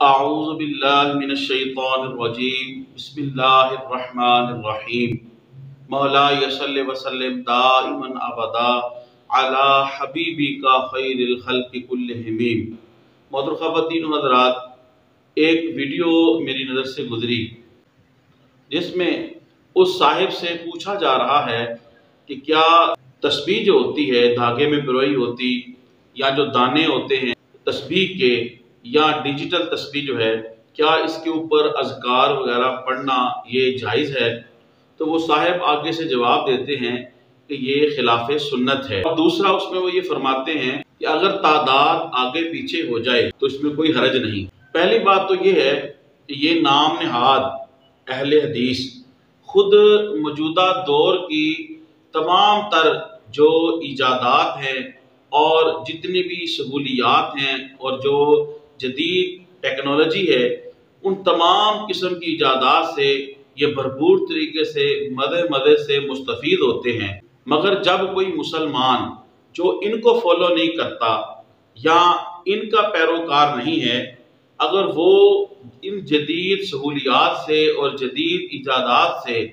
اعوذ باللہ من الشیطان الرجیم بسم اللہ الرحمن الرحیم مولا صلی وسلم دائما ابدا علی حبیبک خیر الخلق کلہم۔ محترم خواتین و حضرات، ایک ویڈیو میری نظر سے گزری جس میں اس صاحب سے پوچھا جا رہا ہے کہ کیا تسبیح جو ہوتی ہے دھاگے میں پروئی ہوتی یا جو دانے ہوتے ہیں تسبیح کے یا ڈیجیٹل تسبیح جو ہے، کیا اس کے اوپر اذکار وغیرہ پڑھنا یہ جائز ہے؟ تو وہ صاحب آگے سے جواب دیتے ہیں کہ یہ خلاف سنت ہے، اور دوسرا اس میں وہ یہ فرماتے ہیں کہ اگر تعداد آگے پیچھے ہو جائے تو اس میں کوئی حرج نہیں۔ پہلی بات تو یہ ہے کہ یہ نام نہاد اہل حدیث خود موجودہ دور کی تمام تر جو ایجادات ہیں اور جتنی بھی سہولیات ہیں اور جو جدید ٹیکنالوجی ہے، ان تمام قسم کی ایجادات سے یہ بھرپور طریقے سے مدے سے مستفید ہوتے ہیں، مگر جب کوئی مسلمان جو ان کو فالو نہیں کرتا یا ان کا پیروکار نہیں ہے، اگر وہ ان جدید سہولیات سے اور جدید ایجادات سے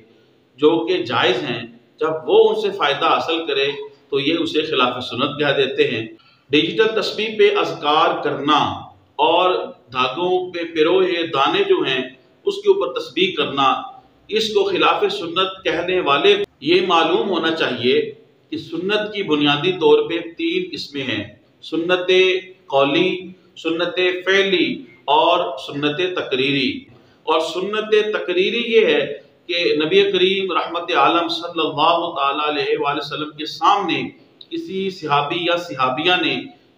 جو کہ جائز ہیں، جب وہ ان سے فائدہ حاصل کرے تو یہ اسے خلاف سنت کہہ دیتے ہیں۔ ڈیجیٹل تسبیح پہ اذکار کرنا اور دھاگوں پہ پروئے دانے جو ہیں اس کے اوپر تسبیح کرنا، اس کو خلاف سنت کہنے والے یہ معلوم ہونا چاہیے کہ سنت کی بنیادی طور پہ 3 قسمیں ہیں: سنت قولی، سنت فعلی اور سنت تقریری۔ اور سنت تقریری یہ ہے کہ نبی کریم رحمت عالم صلی اللہ تعالیٰ علیہ وآلہ وسلم کے سامنے کسی صحابی یا صحابیہ نے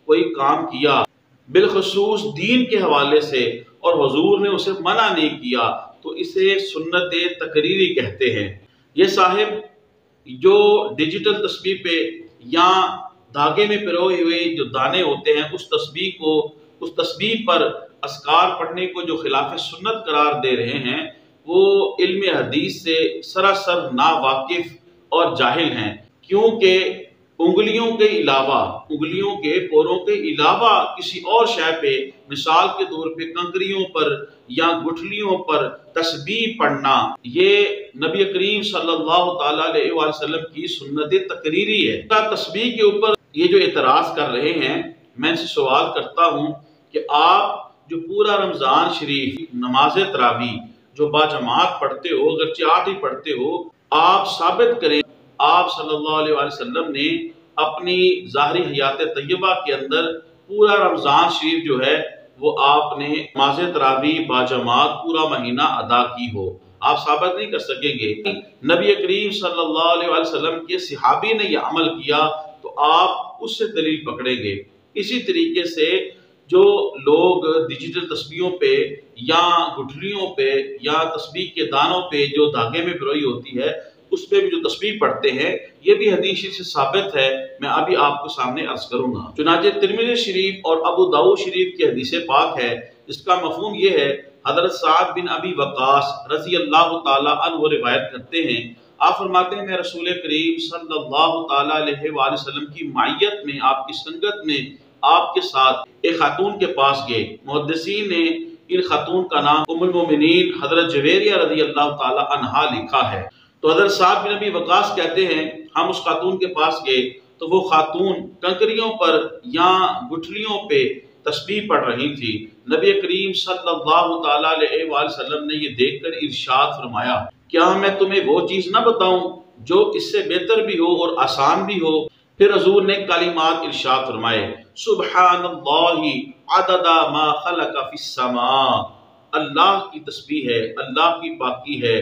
کوئی کام کیا بالخصوص دین کے حوالے سے اور حضور نے اسے منع نہیں کیا تو اسے سنت تقریری کہتے ہیں۔ یہ صاحب جو ڈیجیٹل تسبیح پہ یا دھاگے میں پروئے ہوئے جو دانے ہوتے ہیں اس تسبیح پر اذکار پڑھنے کو جو خلاف سنت قرار دے رہے ہیں، وہ علم حدیث سے سراسر ناواقف اور جاہل ہیں، کیونکہ انگلیوں کے علاوہ، انگلیوں کے پوروں کے علاوہ کسی اور شے پہ، مثال کے طور پہ کنکریوں پر یا گٹھلیوں پر تسبیح پڑھنا، یہ نبی کریم صلی اللہ تعالیٰ علیہ وآلہ وسلم کی سنت تقریری ہے۔ تسبیح کے اوپر یہ جو اعتراض کر رہے ہیں، میں ان سے سوال کرتا ہوں کہ آپ جو پورا رمضان شریف نماز تراویح جو باجماعت پڑھتے ہو، اگرچہ 8 ہی پڑھتے ہو، آپ ثابت کریں آپ صلی اللہ علیہ وآلہ وسلم نے اپنی ظاہری حیات طیبہ کے اندر پورا رمضان شریف جو ہے وہ آپ نے نماز تراویح باجماعت پورا مہینہ ادا کی ہو، آپ ثابت نہیں کر سکیں گے۔ نبی کریم صلی اللہ علیہ وآلہ وسلم کے صحابی نے یہ عمل کیا تو آپ اس سے دلیل پکڑیں گے۔ اسی طریقے سے جو لوگ ڈیجیٹل تسبیحوں پہ یا گٹھلیوں پہ یا تسبیح کے دانوں پہ جو دھاگے میں پروئی ہوتی ہے اس پہ بھی جو تسبیح پڑھتے ہیں، یہ بھی حدیث سے ثابت ہے، میں ابھی آپ کو سامنے عرض کروں گا۔ چنانچہ ترمذی شریف اور ابو داؤد شریف کی حدیث پاک ہے، اس کا مفہوم یہ ہے، حضرت سعد بن ابی وقاص رضی اللہ تعالیٰ عنہ روایت کرتے ہیں، آپ فرماتے ہیں میں رسول کریم صلی اللہ تعالیٰ علیہ وآلہ وسلم کی معیت میں، آپ کی سنگت میں، آپ کے ساتھ ایک خاتون کے پاس گئے۔ محدثین نے ان خاتون کا نام ام المومنین حضرت جویریہ رضی اللہ تعالیٰ عنہا لکھا ہے۔ تو حضرت سعد بن ابی وقاص کہتے ہیں ہم اس خاتون کے پاس گئے تو وہ خاتون کنکریوں پر یا گٹھلیوں پہ تسبیح پڑھ رہی تھی۔ نبی کریم صلی اللہ تعالیٰ علیہ وآلہ وسلم نے یہ دیکھ کر ارشاد فرمایا، کیا میں تمہیں وہ چیز نہ بتاؤں جو اس سے بہتر بھی ہو اور آسان بھی ہو؟ پھر حضور نے کلمات ارشاد فرمائے، سبحان اللہ عدد ما خلق فی السماء، اللہ کی تسبیح ہے، اللہ کی پاکی ہے،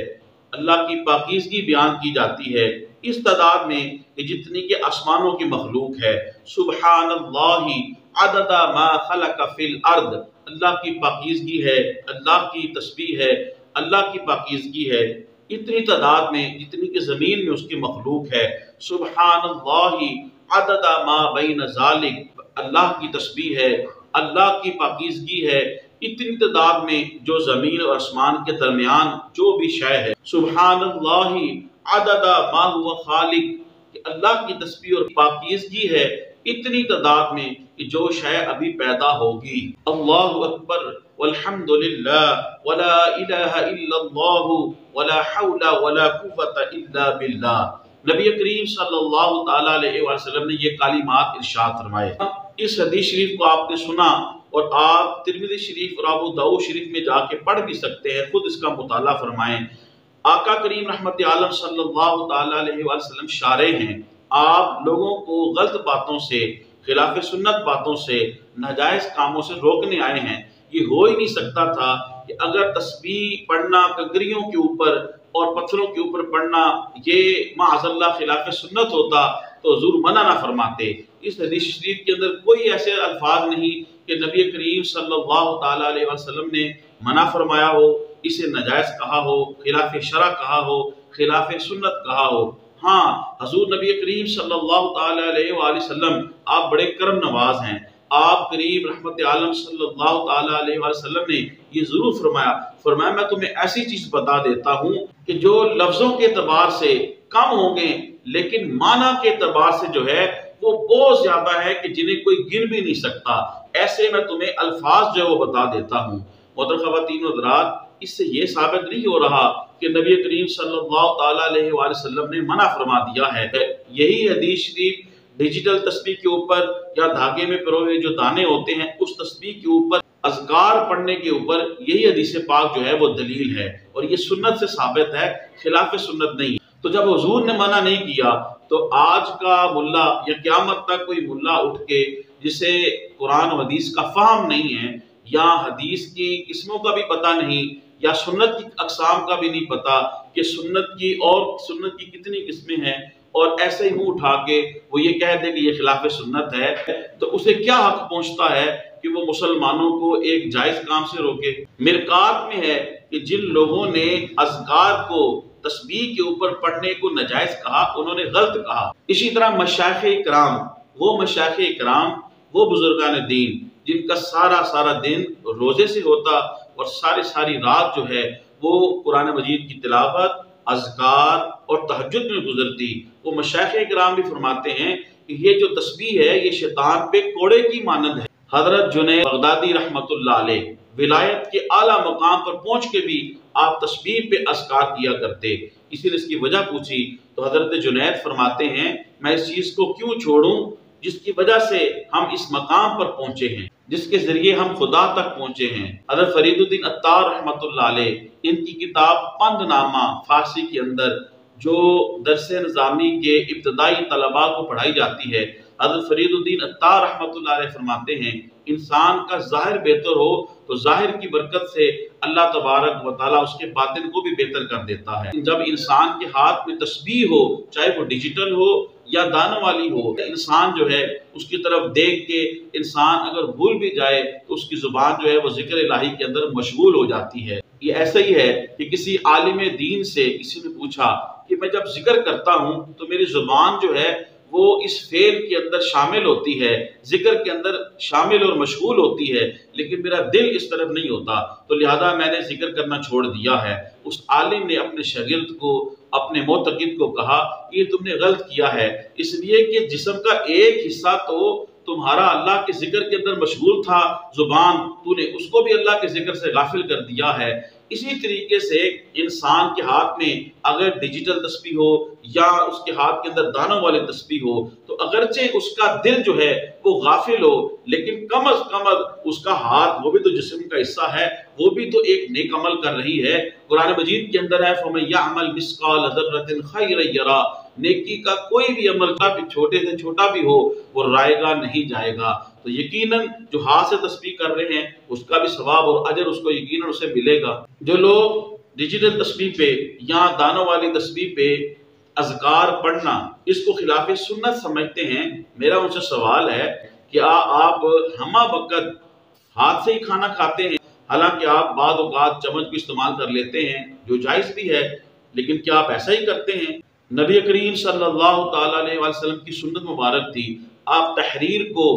اللہ کی پاکیزگی بیان کی جاتی ہے اس تعداد میں کہ جتنی کہ آسمانوں کی مخلوق ہے۔ سبحان اللہ عدد ما خلق فی الارض، اللہ کی پاکیزگی ہے، اللہ کی تسبیح ہے، اللہ کی پاکیزگی ہے اتنی تعداد میں جتنی کہ زمین میں اس کی مخلوق ہے۔ سبحان اللہ عدد ما بین ذالک، اللہ کی تسبیح ہے، اللہ کی پاکیزگی ہے اتنی تعداد میں جو زمین اور آسمان کے درمیان جو بھی شے ہے۔ سبحان اللہ عدد ما هو خالق، کہ اللہ کی تسبیح اور پاکیزگی ہے اتنی تعداد میں کہ جو شے ابھی پیدا ہوگی۔ اللہ اکبر والحمدللہ ولا الہ الا اللہ ولا حول ولا قوت الا باللہ۔ نبی کریم صلی اللہ تعالیٰ علیہ وسلم نے یہ کلمات ارشاد فرمائے۔ اس حدیث شریف کو آپ نے سنا اور آپ ترمذی شریف اور ابو داؤد شریف میں جا کے پڑھ بھی سکتے ہیں، خود اس کا مطالعہ فرمائیں۔ آقا کریم رحمت عالم صلی اللہ تعالیٰ علیہ وسلم شارع ہیں، آپ لوگوں کو غلط باتوں سے، خلاف سنت باتوں سے، ناجائز کاموں سے روکنے آئے ہیں۔ یہ ہو ہی نہیں سکتا تھا کہ اگر تسبیح پڑھنا کنکریوں کے اوپر اور پتھروں کے اوپر پڑھنا یہ معاذ اللہ خلاف سنت ہوتا تو حضور منع نہ فرماتے۔ اس حدیث شریف کے اندر کوئی ایسے الفاظ نہیں کہ نبی کریم صلی اللہ تعالیٰ علیہ وسلم نے منع فرمایا ہو، اسے ناجائز کہا ہو، خلاف شرع کہا ہو، خلاف سنت کہا ہو۔ ہاں، حضور نبی کریم صلی اللہ تعالیٰ علیہ وآلہ وسلم آپ بڑے کرم نواز ہیں۔ آپ کریم رحمت عالم صلی اللہ تعالیٰ علیہ وآلہ وسلم نے یہ ضرور فرمایا میں تمہیں ایسی چیز بتا دیتا ہوں کہ جو لفظوں کے اعتبار سے کم ہوں گے لیکن معنی کے اعتبار سے جو ہے وہ بہت زیادہ ہے کہ جنہیں کوئی گن بھی نہیں سکتا۔ ایسے میں تمہیں الفاظ جو ہے وہ بتا دیتا ہوں۔ محترم خواتین و حضرات، اس سے یہ ثابت نہیں ہو رہا کہ نبی کریم صلی اللہ تعالیٰ علیہ وآلہ وسلم نے منع فرما دیا ہے۔ یہی حدیث شریف ڈیجیٹل تسبیح کے اوپر یا دھاگے میں پروئے جو دانے ہوتے ہیں اس تسبیح کے اوپر اذکار پڑھنے کے اوپر یہی حدیث پاک جو ہے وہ دلیل ہے اور یہ سنت سے ثابت ہے، خلاف سنت نہیں۔ تو جب حضور نے منع نہیں کیا تو آج کا ملا یا قیامت تک کوئی ملا اٹھ کے جسے قرآن و حدیث کا فہم نہیں ہے یا حدیث کی قسموں کا بھی پتہ نہیں یا سنت کی اقسام کا بھی نہیں پتہ کہ سنت کی کتنی قسمیں ہیں اور ایسے ہی منہ اٹھا کے وہ یہ کہہ دے کہ یہ خلاف سنت ہے، تو اسے کیا حق پہنچتا ہے کہ وہ مسلمانوں کو ایک جائز کام سے روکے؟ مرکات میں ہے کہ جن لوگوں نے اذکار کو تسبیح کے اوپر پڑھنے کو ناجائز کہا انہوں نے غلط کہا۔ اسی طرح مشائخ اکرام وہ بزرگان دین جن کا سارا دن روزے سے ہوتا اور ساری رات جو ہے وہ قرآن مجید کی تلاوت، اذکار اور تہجد میں گزرتی، وہ مشائخ اکرام بھی فرماتے ہیں کہ یہ جو تسبیح ہے یہ شیطان پہ کوڑے کی مانند ہے۔ حضرت جنید بغدادی رحمت اللہ علیہ ولایت کے اعلیٰ مقام پر پہنچ کے بھی آپ تسبیح پہ اذکار کیا کرتے، اسی لیے اس کی وجہ پوچھی تو حضرت جنید فرماتے ہیں میں اس چیز کو کیوں چھوڑوں جس کی وجہ سے ہم اس مقام پر پہنچے ہیں، جس کے ذریعے ہم خدا تک پہنچے ہیں۔ حضرت فرید الدین عطار رحمت اللہ علیہ ان کی کتاب پند نامہ فارسی کے اندر جو درس نظامی کے ابتدائی طلباء کو پڑھائی جاتی ہے، حضرت فرید الدین عطار رحمت اللہ علیہ فرماتے ہیں انسان کا ظاہر بہتر ہو تو ظاہر کی برکت سے اللہ تبارک و تعالیٰ اس کے باطن کو بھی بہتر کر دیتا ہے۔ جب انسان کے ہاتھ میں تسبیح ہو، چاہے وہ ڈیجیٹل ہو یا دانوں والی ہو، انسان جو ہے اس کی طرف دیکھ کے انسان اگر بھول بھی جائے تو اس کی زبان جو ہے وہ ذکر الہی کے اندر مشغول ہو جاتی ہے۔ یہ ایسا ہی ہے کہ کسی عالم دین سے کسی نے پوچھا کہ میں جب ذکر کرتا ہوں تو میری زبان جو ہے وہ اس فعل کے اندر شامل ہوتی ہے، ذکر کے اندر شامل اور مشغول ہوتی ہے، لیکن میرا دل اس طرف نہیں ہوتا، تو لہذا میں نے ذکر کرنا چھوڑ دیا ہے۔ اس عالم نے اپنے شاگرد کو، اپنے معتقد کو کہا یہ تم نے غلط کیا ہے، اس لیے کہ جسم کا ایک حصہ تو تمہارا اللہ کے ذکر کے اندر مشغول تھا، زبان، تو نے اس کو بھی اللہ کے ذکر سے غافل کر دیا ہے۔ اسی طریقے سے انسان کے ہاتھ میں اگر ڈیجیٹل تسبیح ہو یا اس کے ہاتھ کے اندر دانوں والے تسبیح ہو تو اگرچہ اس کا دل جو ہے وہ غافل ہو لیکن کم از کم اس کا ہاتھ وہ بھی تو جسم کا حصہ ہے، وہ بھی تو ایک نیک عمل کر رہی ہے۔ قرآن مجید کے اندر ہے فَمَن يَعْمَلْ مِثْقَالَ ذَرَّةٍ خَيْرًا يَرَهُ، نیکی کا کوئی بھی عمل کا بھی چھوٹے سے چھوٹا بھی ہو وہ رائے گا نہیں جائے گا۔ تو یقیناً جو ہاتھ سے تسبیح کر رہے ہیں اس کا بھی ثواب اور اجر اس کو یقیناً اسے ملے گا۔ جو لوگ ڈیجیٹل تسبیح پہ یا دانوں والی تسبیح پہ اذکار پڑھنا اس کو خلاف سنت سمجھتے ہیں، میرا ان سے سوال ہے کہ آپ ہمہ وقت ہاتھ سے ہی کھانا کھاتے ہیں، حالانکہ آپ بعض اوقات چمچ بھی استعمال کر لیتے ہیں جو جائز بھی ہے، لیکن کیا آپ ایسا ہی کرتے ہیں؟ نبی کریم صلی اللہ تعالیٰ علیہ وسلم کی سنت مبارک تھی، آپ تحریر کو،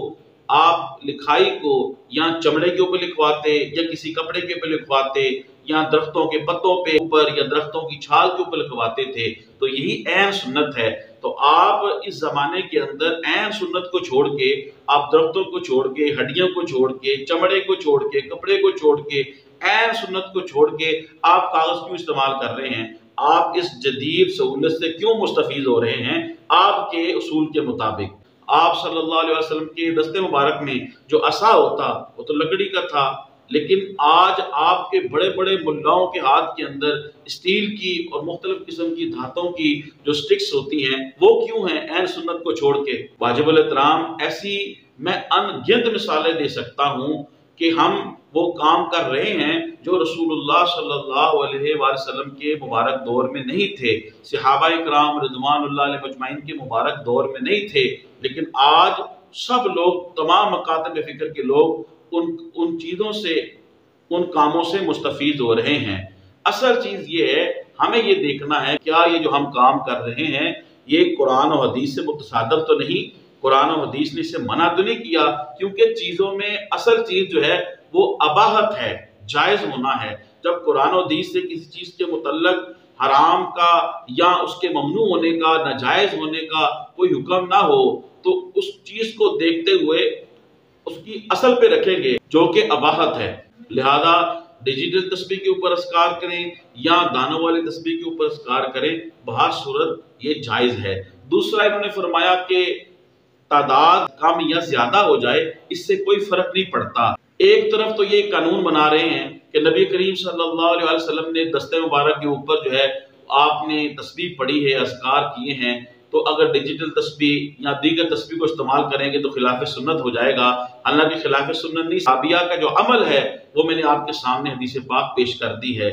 آپ لکھائی کو یا چمڑے کے اوپر لکھواتے یا کسی کپڑے کے اوپر لکھواتے یا درختوں کے پتوں پہ اوپر یا درختوں کی چھال کے اوپر لکھواتے تھے، تو یہی عین سنت ہے تو آپ اس زمانے کے اندر عین سنت کو چھوڑ کے، آپ درختوں کو چھوڑ کے، ہڈیوں کو چھوڑ کے، چمڑے کو چھوڑ کے، کپڑے کو چھوڑ کے، عین سنت کو چھوڑ کے آپ کاغذ کیوں استعمال کر رہے ہیں؟ آپ اس جدید سہولت سے کیوں مستفید ہو رہے ہیں؟ آپ کے اصول کے مطابق آپ صلی اللہ علیہ وسلم کے دست مبارک میں جو عصا ہوتا وہ تو لکڑی کا تھا، لیکن آج آپ کے بڑے بڑے ملاؤں کے ہاتھ کے اندر اسٹیل کی اور مختلف قسم کی دھاتوں کی جو سٹکس ہوتی ہیں وہ کیوں ہیں عین سنت کو چھوڑ کے؟ واجب الاحترام ایسی میں ان گنت مثالیں دے سکتا ہوں کہ ہم وہ کام کر رہے ہیں جو رسول اللہ صلی اللہ علیہ وآلہ وسلم کے مبارک دور میں نہیں تھے، صحابہ اکرام رضوان اللہ علیہ مجمعین کے مبارک دور میں نہیں تھے، لیکن آج سب لوگ، تمام مکاتب فکر کے لوگ ان چیزوں سے، ان کاموں سے مستفید ہو رہے ہیں۔ اصل چیز یہ ہے، ہمیں یہ دیکھنا ہے کیا یہ جو ہم کام کر رہے ہیں یہ قرآن و حدیث سے متصادم تو نہیں، قرآن و حدیث نے اسے منع تو نہیں کیا، کیونکہ چیزوں میں اصل چیز جو ہے وہ اباحت ہے، جائز ہونا ہے۔ جب قرآن و حدیث سے کسی چیز کے متعلق حرام کا یا اس کے ممنوع ہونے کا، ناجائز ہونے کا کوئی حکم نہ ہو تو اس چیز کو دیکھتے ہوئے اس کی اصل پہ رکھیں گے جو کہ اباحت ہے۔ لہذا ڈیجیٹل تسبیح کے اوپر اذکار کریں یا دانوں والی تسبیح کے اوپر اذکار کریں، بہر صورت یہ جائز ہے۔ دوسرا انہوں نے فرمایا کہ تعداد کم یا زیادہ ہو جائے اس سے کوئی فرق نہیں پڑتا۔ ایک طرف تو یہ قانون بنا رہے ہیں کہ نبی کریم صلی اللہ علیہ وسلم نے دست مبارک کے اوپر جو ہے آپ نے تسبیح پڑھی ہے، اذکار کیے ہیں، تو اگر ڈیجیٹل تسبیح یا دیگر تسبیح کو استعمال کریں گے تو خلاف سنت ہو جائے گا۔ حالانکہ خلاف سنت نہیں، صحابیہ کا جو عمل ہے وہ میں نے آپ کے سامنے حدیث پاک پیش کر دی ہے۔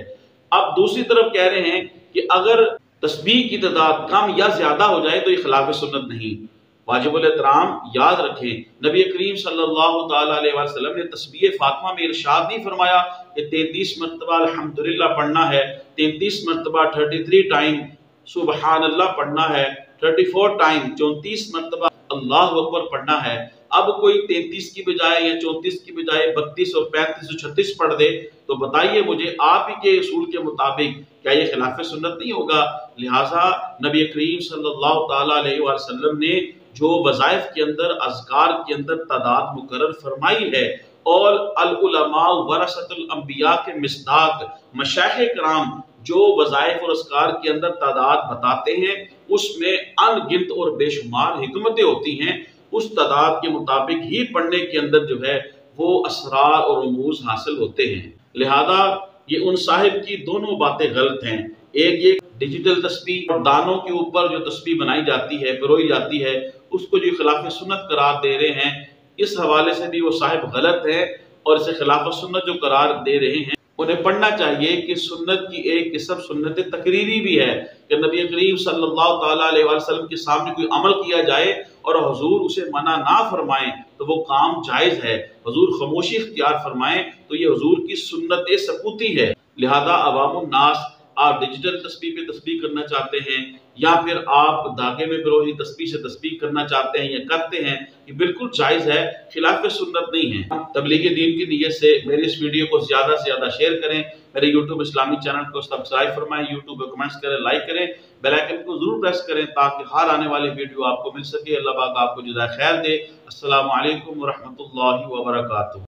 اب دوسری طرف کہہ رہے ہیں کہ اگر تسبیح کی تعداد کم یا زیادہ ہو جائے تو یہ خلاف سنت نہیں۔ واجب الاحترام یاد رکھیں، نبی کریم صلی اللہ تعالیٰ علیہ وسلم نے تسبیح فاطمہ میں ارشاد نہیں فرمایا کہ 33 مرتبہ الحمدللہ پڑھنا ہے، 33 مرتبہ 33 ٹائم سبحان اللہ پڑھنا ہے، 34 ٹائم 34 مرتبہ اللہ اکبر پڑھنا ہے۔ اب کوئی 33 کی بجائے یا 34 کی بجائے 32 اور 35 اور 36 پڑھ دے تو بتائیے مجھے آپ ہی کے اصول کے مطابق کیا یہ خلاف سنت نہیں ہوگا؟ لہٰذا نبی کریم صلی اللہ تعالیٰ علیہ وسلم نے جو وظائف کے اندر، اذکار کے اندر تعداد مقرر فرمائی ہے، اور العلماء ورثۃ الانبیاء کے مصداق مشائخ کرام جو وظائف اور اذکار کے اندر تعداد بتاتے ہیں اس میں ان گنت اور بے شمار حکمتیں ہوتی ہیں، اس تعداد کے مطابق ہی پڑھنے کے اندر جو ہے وہ اسرار اور رموز حاصل ہوتے ہیں۔ لہذا یہ ان صاحب کی دونوں باتیں غلط ہیں، ایک یہ ڈیجیٹل تسبیح اور دانوں کے اوپر جو تسبیح بنائی جاتی ہے، پروئی جاتی ہے، اس کو جو خلاف سنت قرار دے رہے ہیں، اس حوالے سے بھی وہ صاحب غلط ہے، اور اسے خلاف سنت جو قرار دے رہے ہیں انہیں پڑھنا چاہیے کہ سنت کی ایک قسم سنت تقریری بھی ہے کہ نبی کریم صلی اللہ تعالیٰ علیہ وسلم کے سامنے کوئی عمل کیا جائے اور حضور اسے منع نہ فرمائیں تو وہ کام جائز ہے، حضور خاموشی اختیار فرمائیں تو یہ حضور کی سنت ثبوتی ہے۔ لہذا عوام الناس، آپ ڈیجیٹل تسبیح پہ تسبیح کرنا چاہتے ہیں یا پھر آپ دھاگے میں پروئی تسبیح سے تسبیح کرنا چاہتے ہیں یا کرتے ہیں، یہ بالکل جائز ہے، خلاف سنت نہیں ہے۔ تبلیغ دین کی نیت سے میری اس ویڈیو کو زیادہ سے زیادہ شیئر کریں، میرے یوٹیوب اسلامی چینل کو سبسکرائب فرمائیں، یوٹیوب پہ کمنٹس کریں، لائک کریں، بیل آئیکن کو ضرور پریس کریں تاکہ ہر آنے والی ویڈیو آپ کو مل سکے۔ اللہ پاک آپ کو جزائے خیر دے۔ السلام علیکم ورحمۃ اللہ وبرکاتہ۔